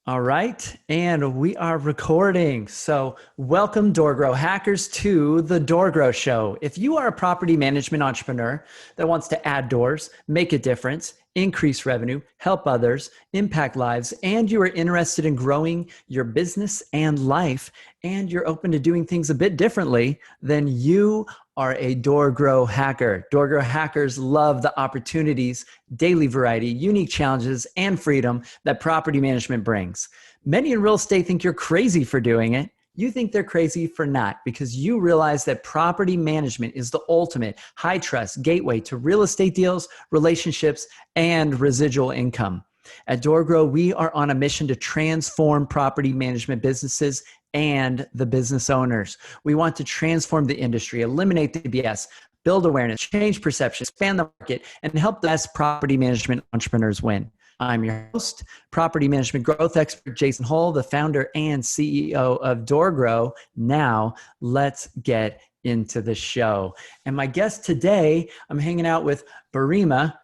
All right, and we are recording. So, welcome, DoorGrow hackers, to the DoorGrow Show. If you are a property management entrepreneur that wants to add doors, make a difference, increase revenue, help others, impact lives, and you are interested in growing your business and life, and you're open to doing things a bit differently, then you are a DoorGrow hacker. DoorGrow hackers love the opportunities, daily variety, unique challenges, and freedom that property management brings. Many in real estate think you're crazy for doing it. You think they're crazy for not, because you realize that property management is the ultimate high trust gateway to real estate deals, relationships, and residual income. At DoorGrow, we are on a mission to transform property management businesses and the business owners. We want to transform the industry, eliminate the BS, build awareness, change perception, expand the market, and help the best property management entrepreneurs win. I'm your host, property management growth expert Jason Hull, the founder and CEO of DoorGrow. Now, let's get into the show. And my guest today, I'm hanging out with Barima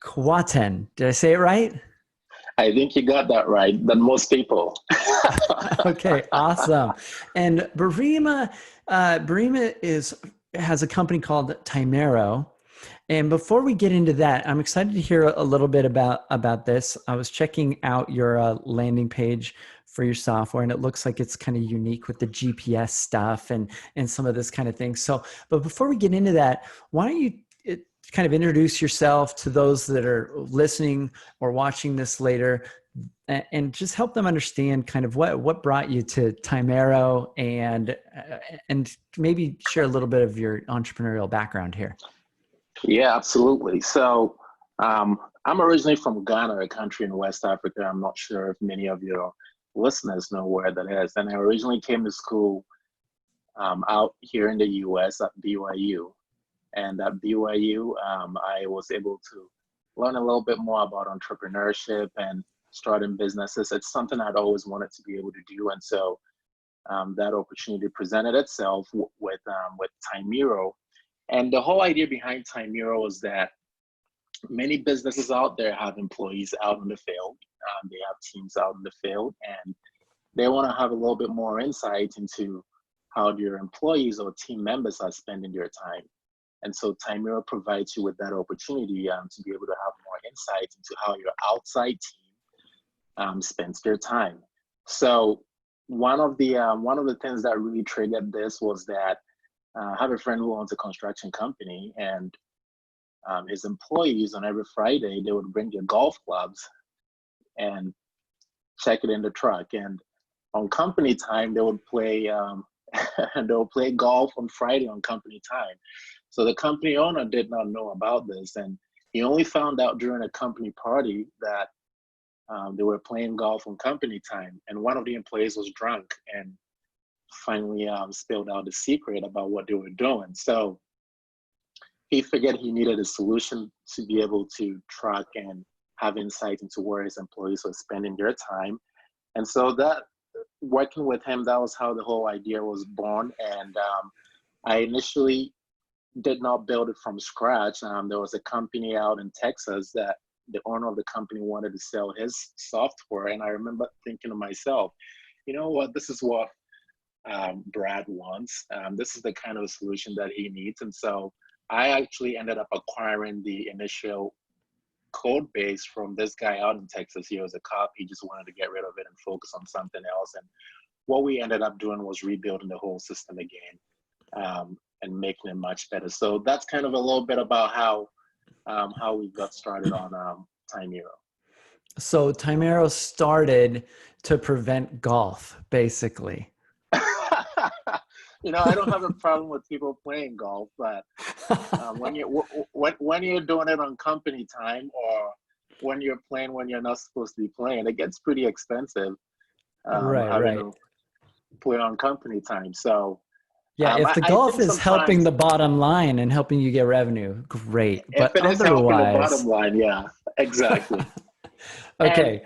Kwarteng. Did I say it right? I think you got that right, than most people. Okay, awesome. And Barima has a company called Timeero. And before we get into that, I'm excited to hear a little bit about this. I was checking out your landing page for your software, and it looks like it's kind of unique with the GPS stuff and some of this kind of thing. So, but before we get into that, why don't you kind of introduce yourself to those that are listening or watching this later, and just help them understand kind of what brought you to Timeero, and maybe share a little bit of your entrepreneurial background here. Yeah, absolutely. So I'm originally from Ghana, a country in West Africa. I'm not sure if many of your listeners know where that is. And I originally came to school out here in the US at BYU. And at BYU, I was able to learn a little bit more about entrepreneurship and starting businesses. It's something I'd always wanted to be able to do. And so that opportunity presented itself with Timeero. And the whole idea behind Timeero was that many businesses out there have employees out in the field. They have teams out in the field, and they want to have a little bit more insight into how their employees or team members are spending their time. And so Timeero provides you with that opportunity to be able to have more insight into how your outside team spends their time. So one of the things that really triggered this was that I have a friend who owns a construction company, and his employees on every Friday, they would bring their golf clubs and check it in the truck. And on company time, they would play play golf on Friday on company time. So the company owner did not know about this, and he only found out during a company party that they were playing golf on company time. And one of the employees was drunk and finally spilled out the secret about what they were doing. So he figured he needed a solution to be able to track and have insight into where his employees were spending their time. And so that, working with him, that was how the whole idea was born. And I initially did not build it from scratch. There was a company out in Texas that the owner of the company wanted to sell his software. And I remember thinking to myself, you know what, this is what Brad wants. This is the kind of solution that he needs. And so I actually ended up acquiring the initial code base from this guy out in Texas. He was a cop. He just wanted to get rid of it and focus on something else. And what we ended up doing was rebuilding the whole system again and making it much better. So that's kind of a little bit about how we got started on Timeero. So Timeero started to prevent golf, basically. I don't have a problem with people playing golf, but when you're doing it on company time, or when you're playing when you're not supposed to be playing, it gets pretty expensive. Having to play on company time. So yeah, if the golf is helping the bottom line and helping you get revenue, great. But if it is helping the bottom line, yeah, exactly. Okay.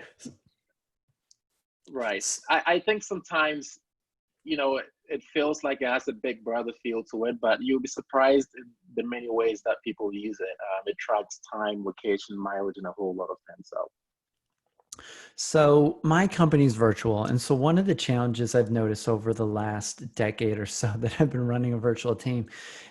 Right. I think sometimes, it feels like it has a big brother feel to it, but you'll be surprised in the many ways that people use it. It tracks time, location, mileage, and a whole lot of things. So my company's virtual. And so one of the challenges I've noticed over the last decade or so that I've been running a virtual team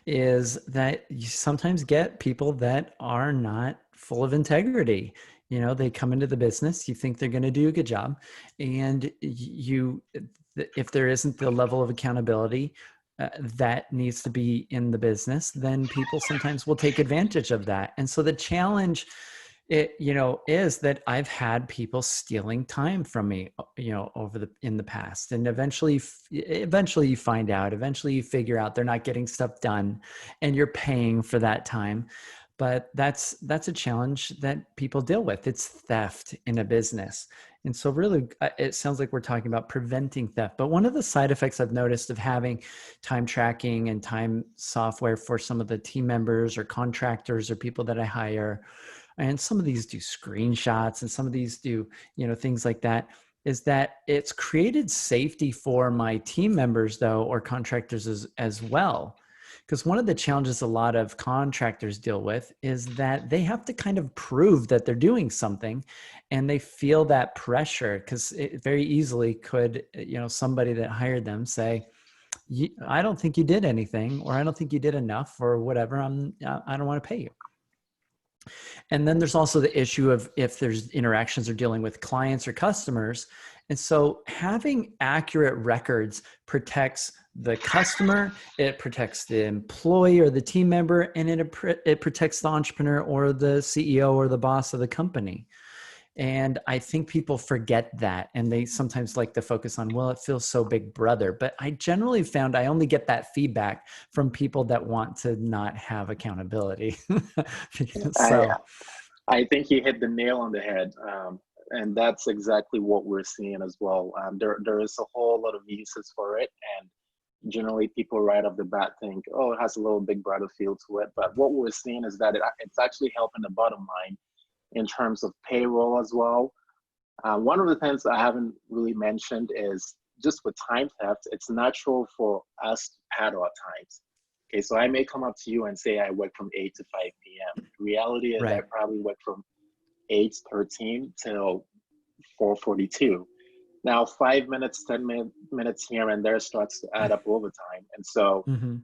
is that you sometimes get people that are not full of integrity. You know, they come into the business, you think they're going to do a good job, and if there isn't the level of accountability that needs to be in the business, then people sometimes will take advantage of that. And so the challenge is that I've had people stealing time from me, in the past, and eventually you find out, eventually you figure out they're not getting stuff done and you're paying for that time. But that's a challenge that people deal with. It's theft in a business. And so really, it sounds like we're talking about preventing theft. But one of the side effects I've noticed of having time tracking and time software for some of the team members or contractors or people that I hire, and some of these do screenshots and some of these do, things like that, is that it's created safety for my team members though, or contractors as well. Because one of the challenges a lot of contractors deal with is that they have to kind of prove that they're doing something, and they feel that pressure because it very easily could, somebody that hired them say, I don't think you did anything, or I don't think you did enough, or whatever. I don't want to pay you. And then there's also the issue of if there's interactions or dealing with clients or customers. And so having accurate records protects the customer, it protects the employee or the team member, and it protects the entrepreneur or the CEO or the boss of the company. And I think people forget that, and they sometimes like to focus on, well, it feels so big brother. But I generally found I only get that feedback from people that want to not have accountability. I, So, I think you hit the nail on the head. And that's exactly what we're seeing as well. There is a whole lot of uses for it. And generally people right off the bat think, oh, it has a little big brother feel to it. But what we're seeing is that it's actually helping the bottom line in terms of payroll as well. One of the things I haven't really mentioned is just with time theft, it's natural for us to pad our times. Okay, so I may come up to you and say I work from 8 to 5 p.m. The reality is I right. probably work from 8:13 till 4:42. Now, 5 minutes, 10 minutes here and there starts to add up over time. And so Mm-hmm.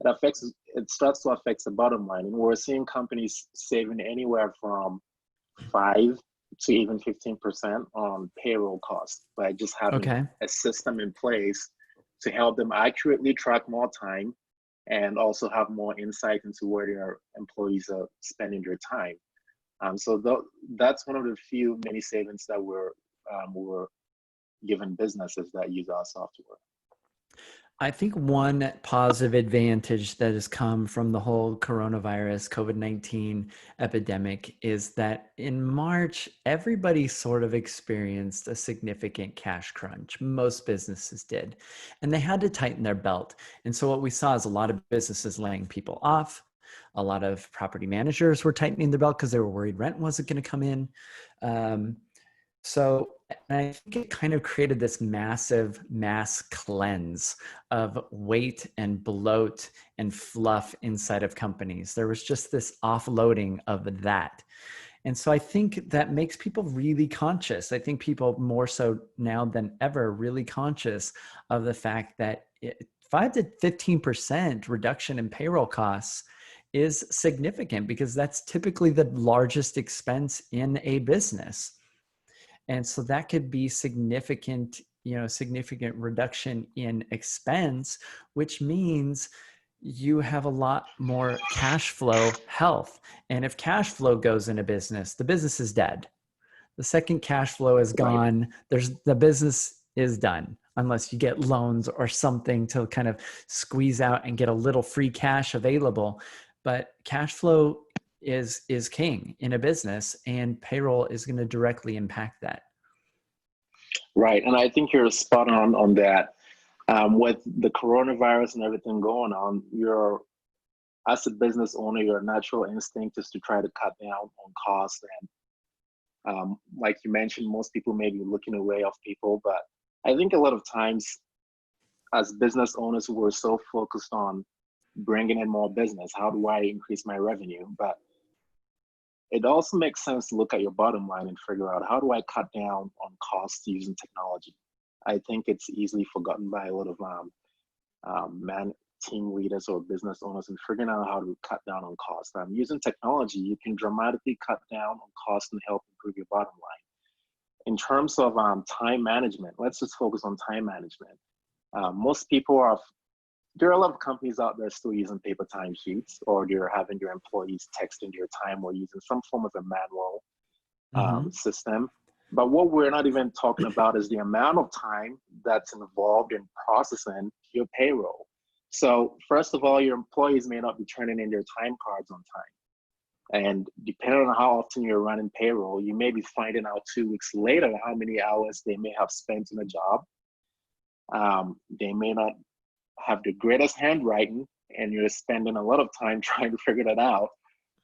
it starts to affect the bottom line. And we're seeing companies saving anywhere from 5 to even 15% on payroll costs by just having Okay. a system in place to help them accurately track more time and also have more insight into where their employees are spending their time. That's one of the few many savings that we're given businesses that use our software. I think one positive advantage that has come from the whole coronavirus, COVID-19 epidemic is that in March, everybody sort of experienced a significant cash crunch. Most businesses did, and they had to tighten their belt. And so what we saw is a lot of businesses laying people off. A lot of property managers were tightening their belt because they were worried rent wasn't going to come in. Um, So I think it kind of created this massive mass cleanse of weight and bloat and fluff inside of companies. There was just this offloading of that. And so I think that makes people really conscious. I think people more so now than ever really conscious of the fact that 5 to 15% reduction in payroll costs is significant because that's typically the largest expense in a business. And so that could be significant reduction in expense, which means you have a lot more cash flow health. And if cash flow goes in a business, the business is dead. The second cash flow is Right. gone, the business is done unless you get loans or something to kind of squeeze out and get a little free cash available. But cash flow is king in a business, and payroll is going to directly impact that. Right. And I think you're spot on that. With the coronavirus and everything going on, as a business owner, your natural instinct is to try to cut down on costs. And like you mentioned, most people may be looking away of people, but I think a lot of times as business owners, we're so focused on bringing in more business. How do I increase my revenue? But it also makes sense to look at your bottom line and figure out, how do I cut down on costs using technology? I think it's easily forgotten by a lot of team leaders or business owners, and figuring out how to cut down on costs. Using technology, you can dramatically cut down on costs and help improve your bottom line. In terms of time management, let's just focus on time management. Most people there are a lot of companies out there still using paper timesheets, or they're having their employees texting their time or using some form of a manual system. But what we're not even talking about is the amount of time that's involved in processing your payroll. So first of all, your employees may not be turning in their time cards on time. And depending on how often you're running payroll, you may be finding out 2 weeks later how many hours they may have spent in a job. They may not have the greatest handwriting, and you're spending a lot of time trying to figure that out.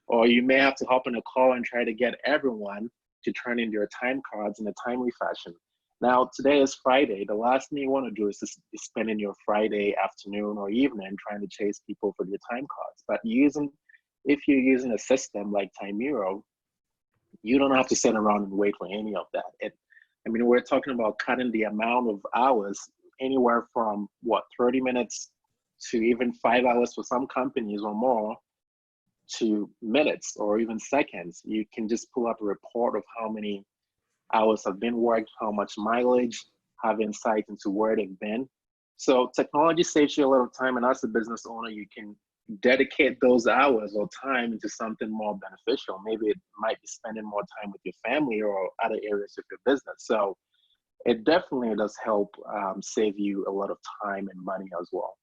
Or you may have to hop on a call and try to get everyone to turn in their time cards in a timely fashion. Now, today is Friday. The last thing you want to do is spending your Friday afternoon or evening trying to chase people for their time cards. But if you're using a system like Timeero, you don't have to sit around and wait for any of that. We're talking about cutting the amount of hours anywhere from 30 minutes to even 5 hours for some companies or more, to minutes or even seconds. You can just pull up a report of how many hours have been worked, how much mileage, have insight into where they've been. So technology saves you a lot of time, and as a business owner, you can dedicate those hours or time into something more beneficial. Maybe it might be spending more time with your family or other areas of your business. So it definitely does help save you a lot of time and money as well.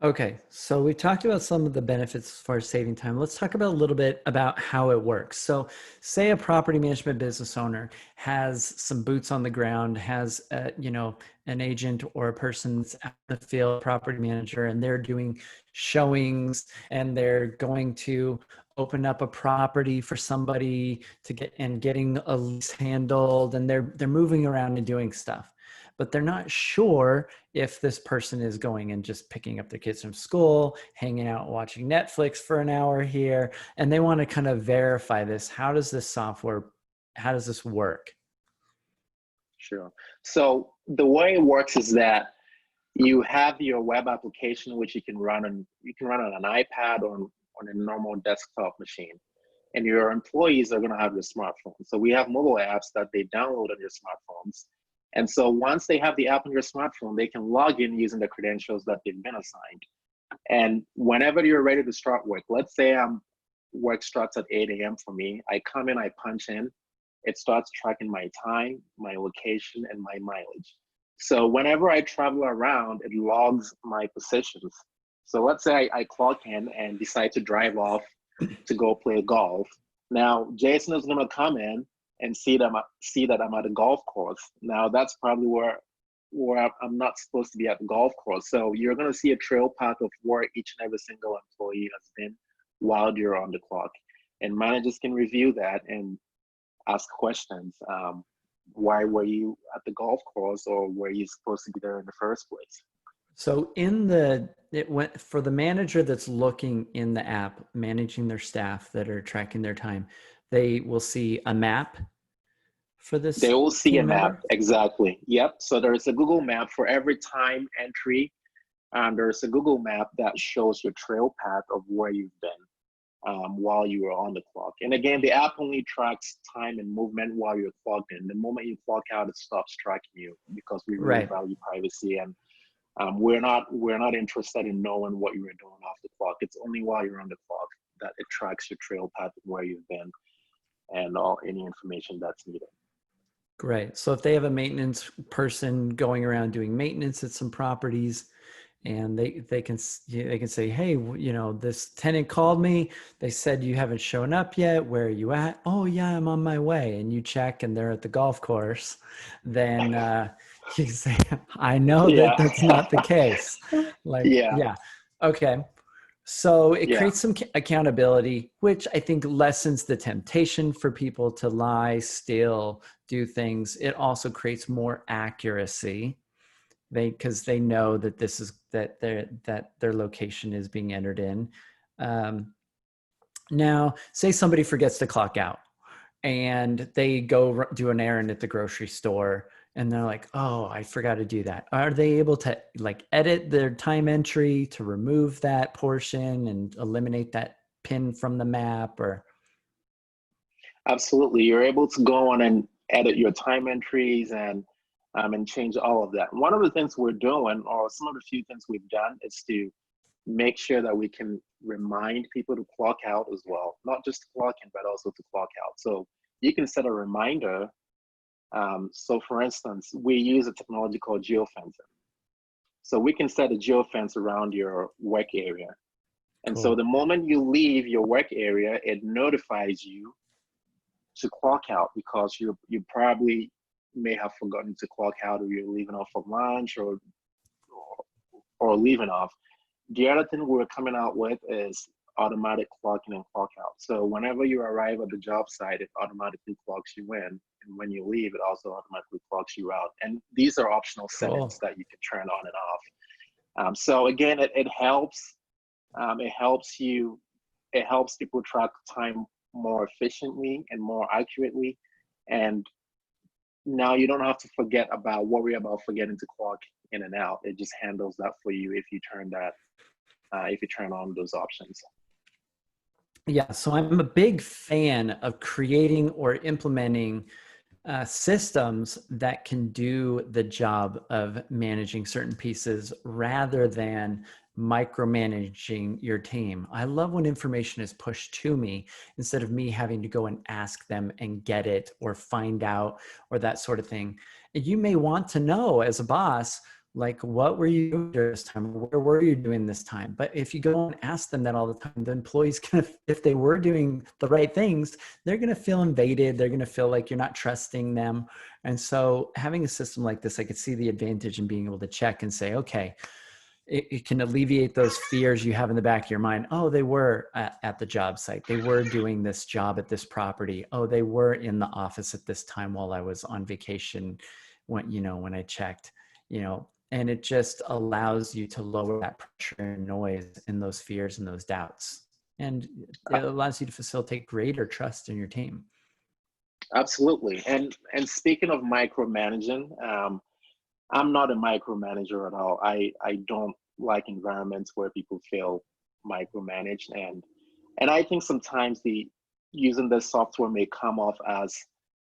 Okay, so we talked about some of the benefits as far as saving time. Let's talk about a little bit about how it works. So say a property management business owner has some boots on the ground, has an agent or a person that's out in the field, property manager, and they're doing showings, and they're going to open up a property for somebody to getting a lease handled, and they're moving around and doing stuff. But they're not sure if this person is going and just picking up their kids from school, hanging out, watching Netflix for an hour here, and they want to kind of verify this. How does this work? Sure. So the way it works is that you have your web application, which you can run on an iPad or on a normal desktop machine, and your employees are going to have your smartphone. So we have mobile apps that they download on your smartphones. And so once they have the app on your smartphone, they can log in using the credentials that they've been assigned. And whenever you're ready to start work, let's say work starts at 8 a.m. for me, I come in, I punch in, it starts tracking my time, my location, and my mileage. So whenever I travel around, it logs my positions. So let's say I clock in and decide to drive off to go play golf. Now, Jason is gonna come in and see that I'm at a golf course. Now that's probably where I'm not supposed to be at the golf course. So you're gonna see a trail path of where each and every single employee has been while you're on the clock. And managers can review that and ask questions. Why were you at the golf course, or were you supposed to be there in the first place? So for the manager that's looking in the app, managing their staff that are tracking their time, they will see a map for this. They will see a map, member? exactly. Yep. So there's a Google map for every time entry. There's a Google map that shows your trail path of where you've been while you were on the clock. And again, the app only tracks time and movement while you're clocked in. The moment you clock out, it stops tracking you, because we really value privacy, and we're not interested in knowing what you were doing off the clock. It's only while you're on the clock that it tracks your trail path and where you've been, and any information that's needed. Great. So if they have a maintenance person going around doing maintenance at some properties, and they can say, hey, this tenant called me. They said you haven't shown up yet. Where are you at? Oh yeah, I'm on my way. And you check, and they're at the golf course. Then you say, I know that that's not the case. Okay. So it creates some accountability, which I think lessens the temptation for people to lie, steal, do things. It also creates more accuracy, because they know that that their location is being entered in. Now, say somebody forgets to clock out and they go do an errand at the grocery store and they're like, oh, I forgot to do that. Are they able to like edit their time entry to remove that portion and eliminate that pin from the map? Or Absolutely. You're able to go on and edit your time entries and change all of that. One of the things we're doing, or some of the few things we've done, is to make sure that we can remind people to clock out as well, not just to clock in, but also to clock out. So you can set a reminder. So for instance, we use a technology called geofencing. So we can set a geofence around your work area. And so cool. the moment you leave your work area, it notifies you to clock out, because you probably may have forgotten to clock out, or you're leaving off for lunch or leaving off. The other thing we're coming out with is automatic clocking and clock out. So whenever you arrive at the job site, it automatically clocks you in. And when you leave, it also automatically clocks you out. And these are optional settings that you can turn on and off. So again, it helps. It helps people track time more efficiently and more accurately. And now you don't have to worry about forgetting to clock in and out. It just handles that for you if you turn on those options. Yeah, so I'm a big fan of creating or implementing systems that can do the job of managing certain pieces rather than micromanaging your team. I love when information is pushed to me instead of me having to go and ask them and get it or find out or that sort of thing. And you may want to know as a boss, like, what were you doing this time? Where were you doing this time? But if you go and ask them that all the time, the employee's gonna, if they were doing the right things, they're gonna feel invaded. They're gonna feel like you're not trusting them. And so having a system like this, I could see the advantage in being able to check and say, okay, it can alleviate those fears you have in the back of your mind. Oh, they were at the job site. They were doing this job at this property. Oh, they were in the office at this time while I was on vacation when I checked, and it just allows you to lower that pressure and noise and those fears and those doubts. And it allows you to facilitate greater trust in your team. Absolutely. And speaking of micromanaging, I'm not a micromanager at all. I don't like environments where people feel micromanaged, and I think sometimes using this software may come off as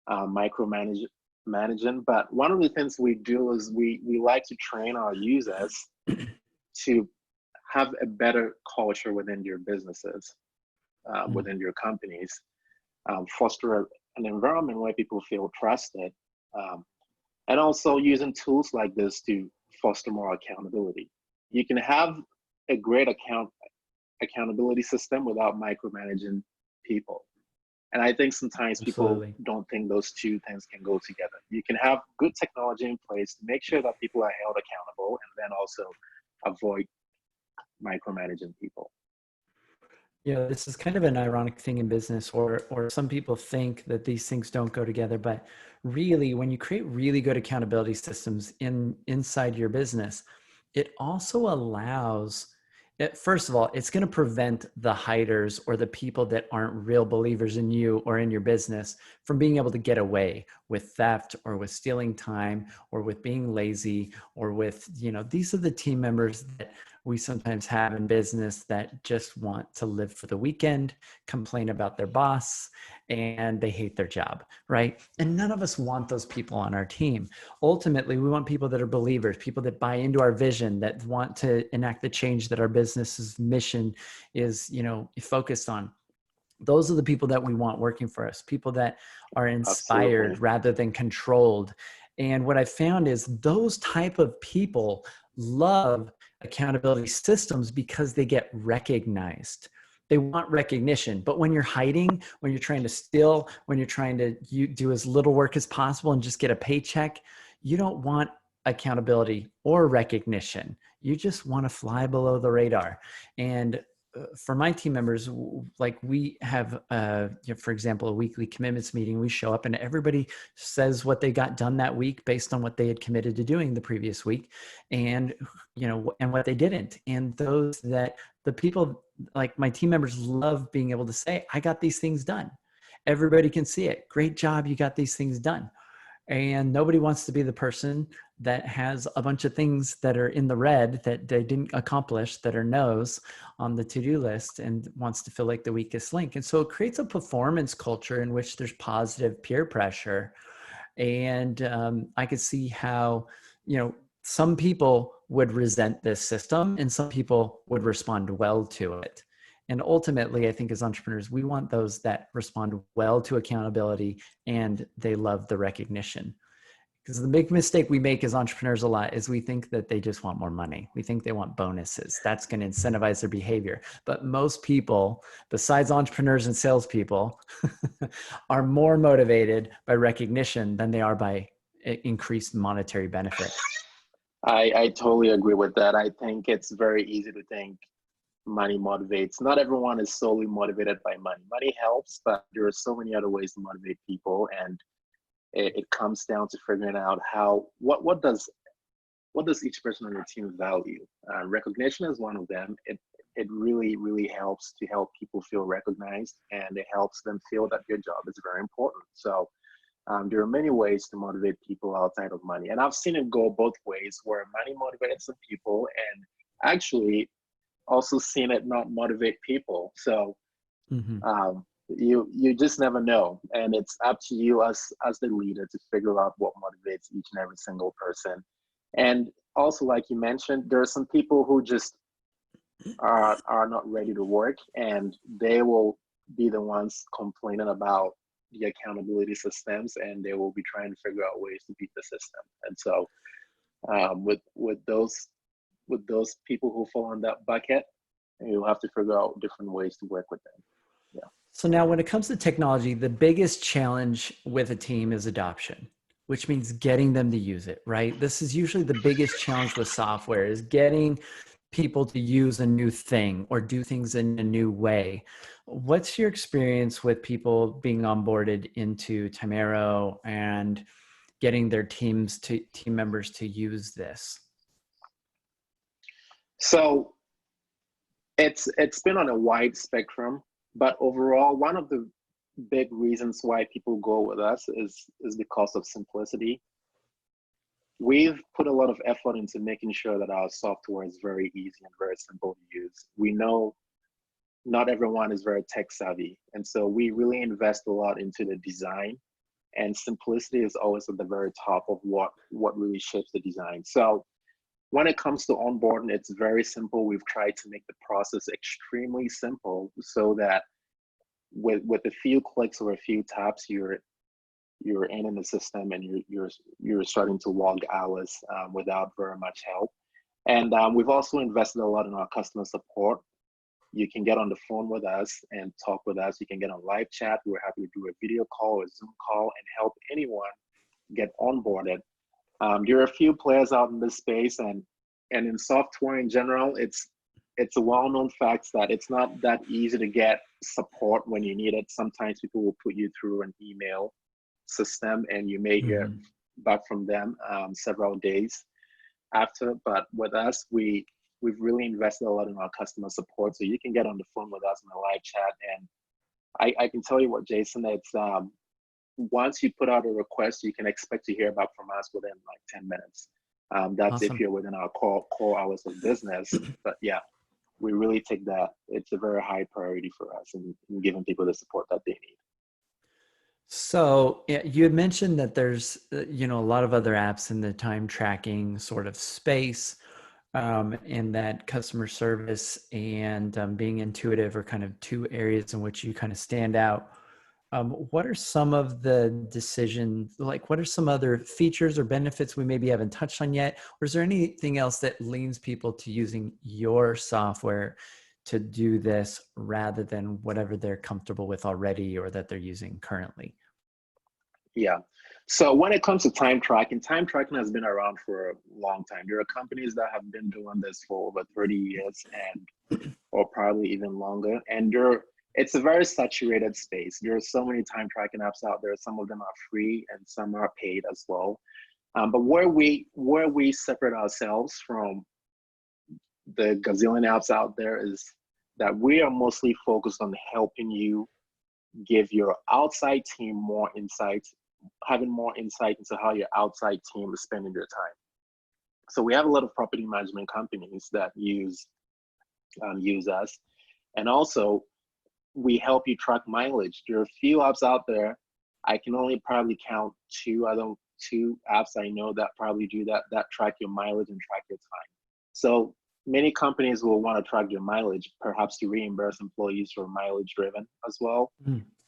micromanaging. But one of the things we do is we like to train our users to have a better culture within your businesses, within your companies, foster an environment where people feel trusted. And also using tools like this to foster more accountability. You can have a great accountability system without micromanaging people. And I think sometimes people don't think those two things can go together. You can have good technology in place to make sure that people are held accountable, and then also avoid micromanaging people. This is kind of an ironic thing in business, or some people think that these things don't go together, but really, when you create really good accountability systems inside your business, it also allows first of all, it's going to prevent the hiders or the people that aren't real believers in you or in your business from being able to get away with theft or with stealing time or with being lazy or with, these are the team members that we sometimes have in business that just want to live for the weekend, complain about their boss, and they hate their job, right? And none of us want those people on our team. Ultimately, we want people that are believers, people that buy into our vision, that want to enact the change that our business's mission is, focused on. Those are the people that we want working for us, people that are inspired rather than controlled. And what I found is those type of people love accountability systems because they get recognized. They want recognition. But when you're hiding, when you're trying to steal, when you're trying to do as little work as possible and just get a paycheck, you don't want accountability or recognition. You just want to fly below the radar. And for my team members, like we have, for example, a weekly commitments meeting. We show up and everybody says what they got done that week based on what they had committed to doing the previous week, and and what they didn't. And the people, like my team members, love being able to say, "I got these things done." Everybody can see it. Great job, you got these things done. And nobody wants to be the person that has a bunch of things that are in the red that they didn't accomplish, that are no's on the to-do list, and wants to feel like the weakest link. And so it creates a performance culture in which there's positive peer pressure. And I could see how, some people would resent this system and some people would respond well to it. And ultimately, I think as entrepreneurs, we want those that respond well to accountability and they love the recognition. Because the big mistake we make as entrepreneurs a lot is we think that they just want more money. We think they want bonuses. That's going to incentivize their behavior. But most people, besides entrepreneurs and salespeople, are more motivated by recognition than they are by increased monetary benefit. I totally agree with that. I think it's very easy to think money motivates. Not everyone is solely motivated by money. Money helps, but there are so many other ways to motivate people, and it comes down to figuring out what does each person on your team value. Recognition is one of them. It really helps to help people feel recognized, and it helps them feel that their job is very important. So there are many ways to motivate people outside of money, and I've seen it go both ways, where money motivated some people, and actually also seen it not motivate people. So you just never know, and it's up to you as the leader to figure out what motivates each and every single person. And also, like you mentioned, there are some people who just are not ready to work, and they will be the ones complaining about the accountability systems, and they will be trying to figure out ways to beat the system. And so with those people who fall in that bucket, you'll have to figure out different ways to work with them. Yeah. So now when it comes to technology, the biggest challenge with a team is adoption, which means getting them to use it, right? This is usually the biggest challenge with software, is getting people to use a new thing or do things in a new way. What's your experience with people being onboarded into Timeero and getting their team members to use this? So it's been on a wide spectrum, but overall, one of the big reasons why people go with us is because of simplicity. We've put a lot of effort into making sure that our software is very easy and very simple to use. We know not everyone is very tech savvy, and so we really invest a lot into the design, and simplicity is always at the very top of what really shapes the design. So when it comes to onboarding, it's very simple. We've tried to make the process extremely simple so that with a few clicks or a few taps, you're in the system, and you're starting to log hours without very much help. And we've also invested a lot in our customer support. You can get on the phone with us and talk with us. You can get on live chat. We're happy to do a video call or Zoom call and help anyone get onboarded. There are a few players out in this space, and in software in general, it's a well-known fact that it's not that easy to get support when you need it. Sometimes people will put you through an email system, and you may hear back from them several days after. But with us, we've really invested a lot in our customer support, so you can get on the phone with us in a live chat. And I can tell you what, Jason, it's once you put out a request, you can expect to hear back from us within like 10 minutes. That's Awesome. if you're within our core hours of business. But yeah, we really take that. It's a very high priority for us in giving people the support that they need. So you had mentioned that there's, a lot of other apps in the time tracking sort of space, and that customer service and being intuitive are kind of two areas in which you kind of stand out. What are some of the what are some other features or benefits we maybe haven't touched on yet? Or is there anything else that leans people to using your software to do this rather than whatever they're comfortable with already or that they're using currently? Yeah. So when it comes to time tracking has been around for a long time. There are companies that have been doing this for over 30 years, and or probably even longer. And it's a very saturated space. There are so many time tracking apps out there. Some of them are free and some are paid as well. But where we separate ourselves from the gazillion apps out there is that we are mostly focused on helping you give your outside team more insights, having more insight into how your outside team is spending their time. So we have a lot of property management companies that use us, and also we help you track mileage. There are a few apps out there. I can only probably count two apps I know that probably do that track your mileage and track your time. So many companies will want to track your mileage, perhaps to reimburse employees for mileage driven as well.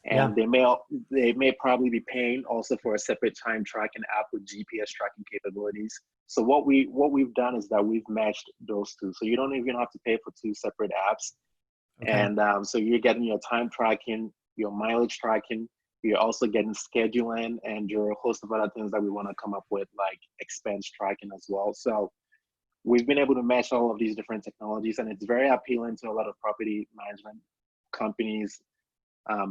And they may probably be paying also for a separate time tracking app with GPS tracking capabilities. So what we've done is that we've matched those two. So you don't even have to pay for two separate apps. Okay. And so you're getting your time tracking, your mileage tracking, you're also getting scheduling, and there are a host of other things that we want to come up with, like expense tracking as well. So we've been able to match all of these different technologies, and it's very appealing to a lot of property management companies,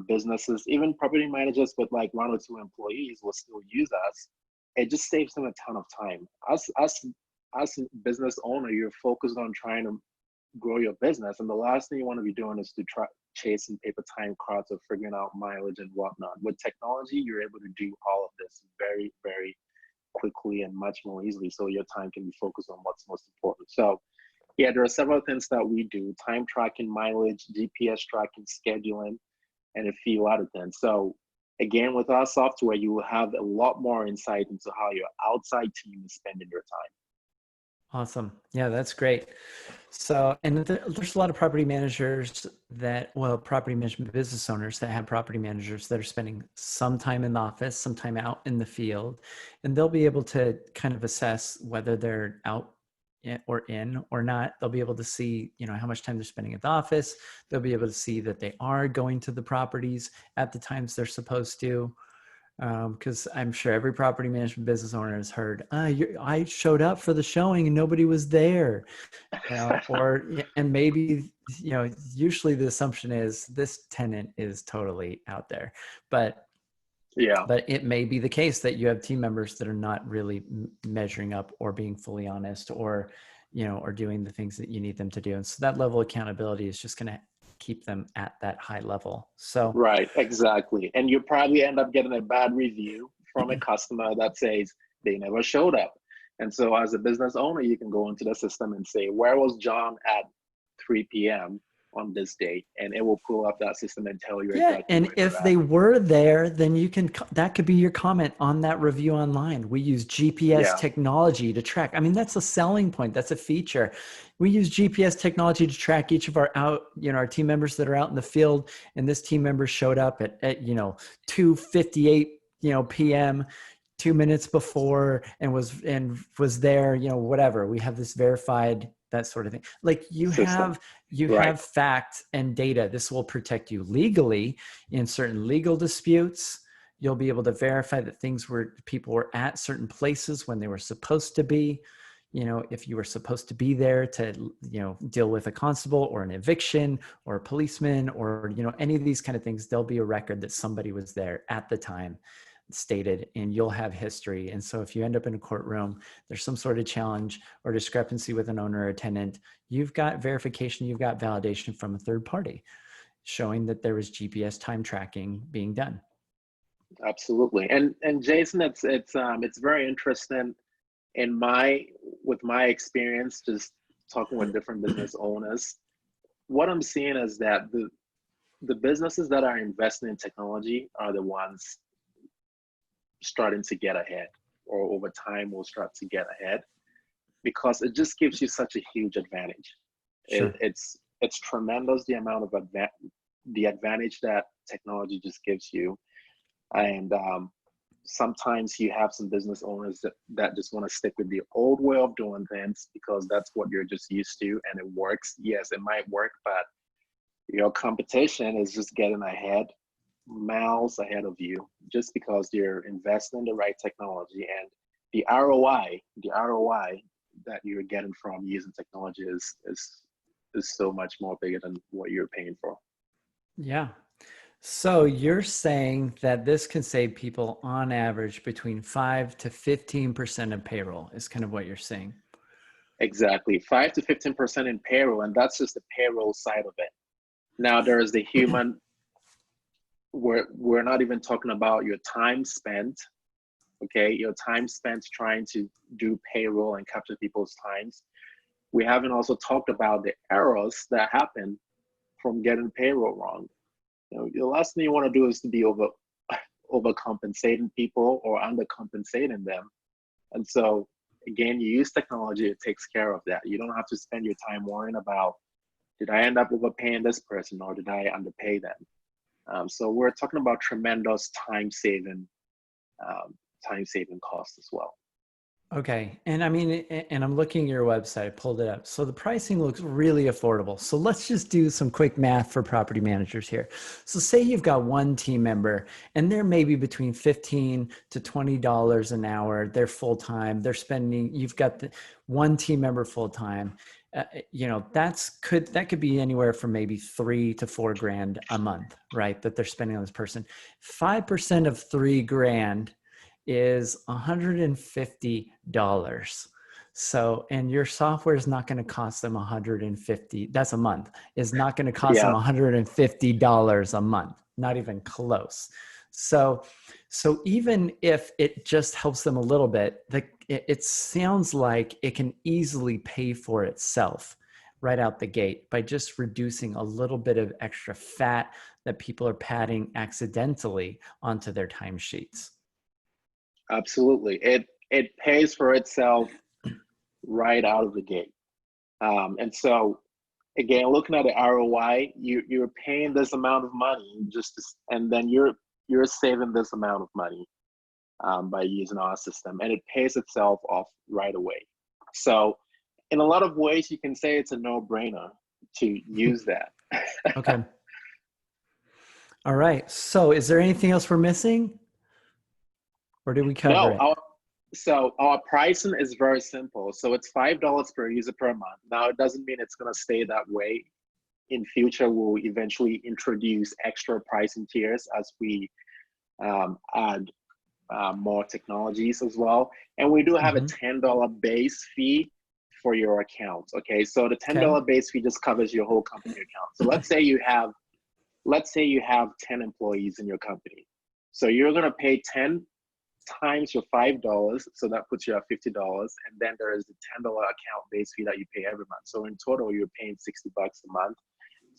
businesses, even property managers with like 1 or 2 employees will still use us. It just saves them a ton of time. As a business owner, you're focused on trying to grow your business, and the last thing you want to be doing is to try chasing paper time cards or figuring out mileage and whatnot. With technology, you're able to do all of this very, very quickly and much more easily, so your time can be focused on what's most important. So yeah, there are several things that we do: time tracking, mileage, GPS tracking, scheduling, and a few other things. So again, with our software, you will have a lot more insight into how your outside team is spending their time. Awesome. Yeah, that's great. So, and there's a lot of property managers property management business owners that have property managers that are spending some time in the office, some time out in the field, and they'll be able to kind of assess whether they're out or in or not. They'll be able to see, how much time they're spending at the office. They'll be able to see that they are going to the properties at the times they're supposed to. Because I'm sure every property management business owner has heard, I showed up for the showing and nobody was there, and maybe, usually the assumption is this tenant is totally out there, but it may be the case that you have team members that are not really measuring up or being fully honest or doing the things that you need them to do. And so that level of accountability is just going to keep them at that high level. So right, exactly. And you probably end up getting a bad review from a customer that says they never showed up. And so as a business owner, you can go into the system and say, where was John at 3 p.m. on this date? And it will pull up that system and tell you exactly. And if they were there, then that could be your comment on that review online. We use GPS technology to track. I mean, that's a selling point. That's a feature. We use GPS technology to track each of our our team members that are out in the field. And this team member showed up at 2:58 p.m. 2 minutes before and was there, whatever. We have this verified, that sort of thing. Like you have fact and data. This will protect you legally in certain legal disputes. You'll be able to verify that people were at certain places when they were supposed to be. If you were supposed to be there to, deal with a constable or an eviction or a policeman or, any of these kind of things, there'll be a record that somebody was there at the time stated, and you'll have history. And so if you end up in a courtroom, there's some sort of challenge or discrepancy with an owner or a tenant, you've got verification, you've got validation from a third party showing that there was GPS time tracking being done. Absolutely. And Jason, it's very interesting with my experience, just talking with different business owners. What I'm seeing is that the businesses that are investing in technology are the ones starting to get ahead, or over time will start to get ahead, because it just gives you such a huge advantage. Sure. It's tremendous, the amount of the advantage that technology just gives you. And sometimes you have some business owners that just want to stick with the old way of doing things because that's what you're just used to and it works. Yes, it might work, but your competition is just getting ahead, miles ahead of you, just because you're investing in the right technology, and the ROI that you're getting from using technology is is so much more bigger than what you're paying for. Yeah. So you're saying that this can save people on average between 5 to 15% of payroll is kind of what you're saying. Exactly. 5 to 15% in payroll, and that's just the payroll side of it. Now there is the human, we're not even talking about your time spent, okay? Your time spent trying to do payroll and capture people's times. We haven't also talked about the errors that happen from getting payroll wrong. You know, the last thing you want to do is to be overcompensating people or undercompensating them. And so again, you use technology, it takes care of that. You don't have to spend your time worrying about, did I end up overpaying this person or did I underpay them? So we're talking about tremendous time-saving costs as well. Okay. And I mean, and I'm looking at your website, I pulled it up. So the pricing looks really affordable. So let's just do some quick math for property managers here. So say you've got one team member and they're maybe between $15 to $20 an hour. They're full-time. They're spending, you've got the one team member full-time. You know, that could be anywhere from maybe $3 to $4 grand a month, right? That they're spending on this person. 5% of $3,000 is $150. So, and your software is not going to cost them $150. That's a month. Is not going to cost them $150 a month. Not even close. So even if it just helps them a little bit, it sounds like it can easily pay for itself right out the gate by just reducing a little bit of extra fat that people are padding accidentally onto their timesheets. Absolutely. It pays for itself right out of the gate. And so again, looking at the ROI, you're paying this amount of money and then you're saving this amount of money by using our system, and it pays itself off right away. So in a lot of ways, you can say it's a no-brainer to use that. Okay. All right. So is there anything else we're missing? Or did we cover it? So our pricing is very simple. So it's $5 per user per month. Now, it doesn't mean it's going to stay that way. In future, we'll eventually introduce extra pricing tiers as we add more technologies as well. And we do have a $10 base fee for your account. Okay, so the $10 base fee just covers your whole company account. So let's say you have 10 employees in your company. So you're going to pay 10 times your $5, so that puts you at $50, and then there is the $10 account base fee that you pay every month. So in total, you're paying $60 a month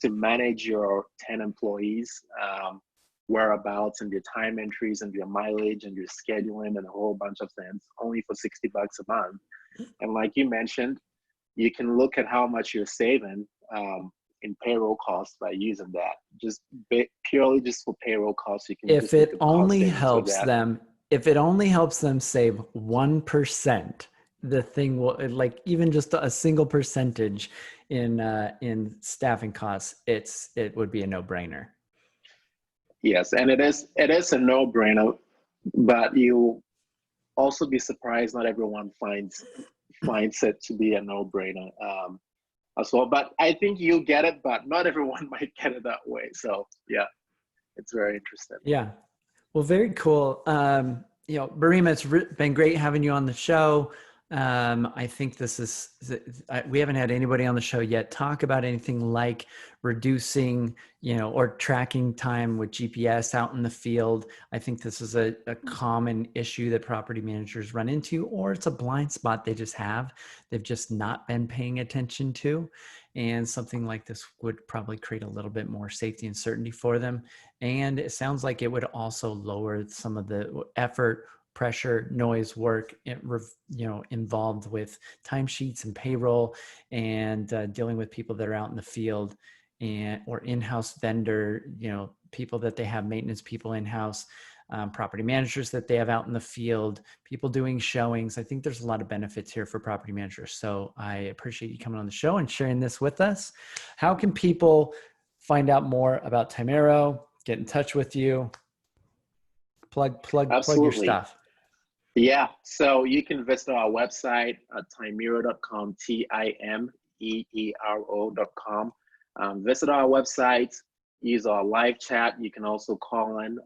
to manage your 10 employees, whereabouts and your time entries and your mileage and your scheduling and a whole bunch of things, only for $60 a month. And like you mentioned, you can look at how much you're saving in payroll costs by using that. Just purely just for payroll costs, you can. If it only helps them. If it only helps them save 1%, the thing will, like, even just a single percentage in staffing costs, it would be a no-brainer. Yes, and it is a no-brainer, but you'll also be surprised not everyone finds it to be a no-brainer as well. But I think you'll get it, but not everyone might get it that way. So yeah, it's very interesting. Yeah. Well, very cool. You know, Barima, it's been great having you on the show. I think we haven't had anybody on the show yet talk about anything like reducing, you know, or tracking time with GPS out in the field. I think this is a common issue that property managers run into, or it's a blind spot they've just not been paying attention to. And something like this would probably create a little bit more safety and certainty for them. And it sounds like it would also lower some of the effort, pressure, noise, work, involved with timesheets and payroll and dealing with people that are out in the field or in-house vendor, people that they have, maintenance people in-house, property managers that they have out in the field, people doing showings. I think there's a lot of benefits here for property managers. So I appreciate you coming on the show and sharing this with us. How can people find out more about Timeero, get in touch with you, plug your stuff? Yeah, so you can visit our website at timeero.com, Temeero.com. Visit our website, use our live chat. You can also call in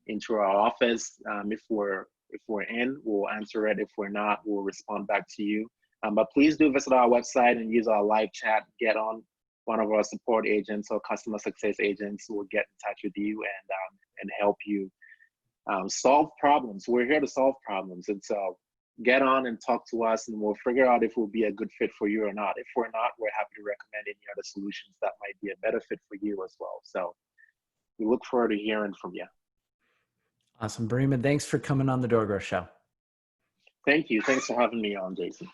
into our office. If we're in, we'll answer it. If we're not, we'll respond back to you. But please do visit our website and use our live chat. Get on one of our support agents or customer success agents who will get in touch with you and help you solve problems. We're here to solve problems. And so get on and talk to us, and we'll figure out if we'll be a good fit for you or not. If we're not, we're happy to recommend any other solutions that might be a better fit for you as well. So we look forward to hearing from you. Awesome. Barima, thanks for coming on the DoorGrow Show. Thank you. Thanks for having me on, Jason.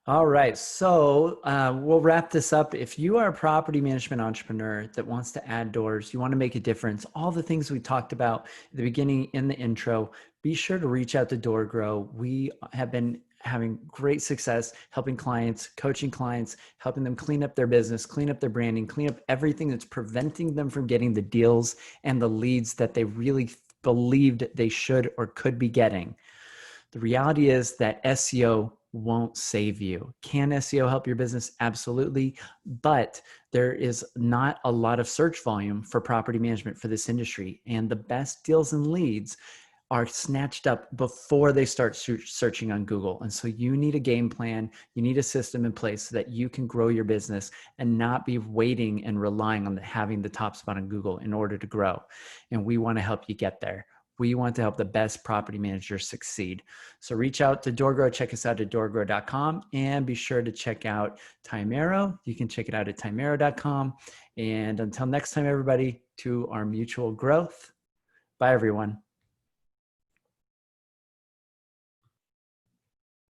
All right. So we'll wrap this up. If you are a property management entrepreneur that wants to add doors, you want to make a difference, all the things we talked about at the beginning in the intro, be sure to reach out to DoorGrow. We have been having great success helping clients, coaching clients, helping them clean up their business, clean up their branding, clean up everything that's preventing them from getting the deals and the leads that they really believed they should or could be getting. The reality is that SEO won't save you. Can SEO help your business? Absolutely. But there is not a lot of search volume for property management for this industry. And the best deals and leads are snatched up before they start searching on Google. And so you need a game plan. You need a system in place so that you can grow your business and not be waiting and relying on having the top spot on Google in order to grow. And we want to help you get there. We want to help the best property managers succeed. So reach out to DoorGrow. Check us out at doorgrow.com, and be sure to check out Timeero. You can check it out at timeero.com. And until next time, everybody, to our mutual growth. Bye, everyone.